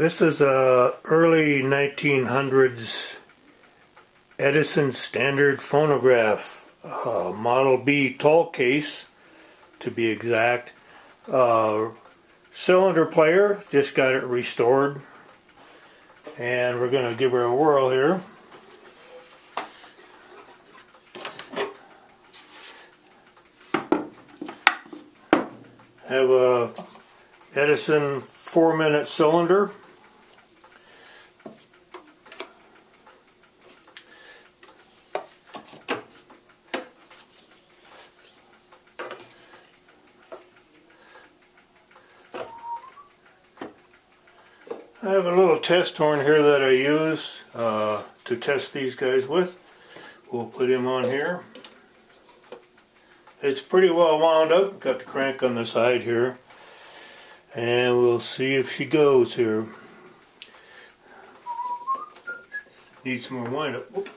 This is a early 1900s Edison standard phonograph, Model B tall case to be exact. Cylinder player, just got it restored, and we're going to give her a whirl here. Have a Edison 4-minute cylinder. I have a little test horn here that I use to test these guys with. We'll put him on here. It's pretty well wound up. Got the crank on the side here. And we'll see if she goes here. Need some more wind up. Whoop.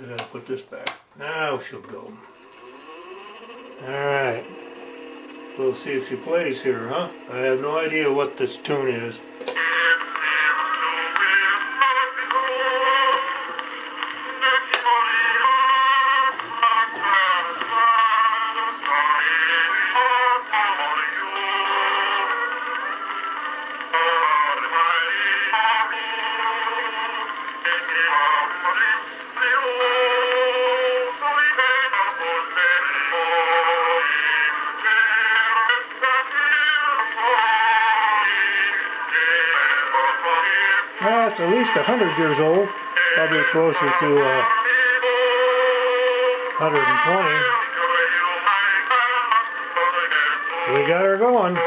I gotta put this back. Now she'll go. Alright. We'll see if she plays here, huh? I have no idea what this tune is. Well, it's at least 100 years old, probably closer to 120. We got her going.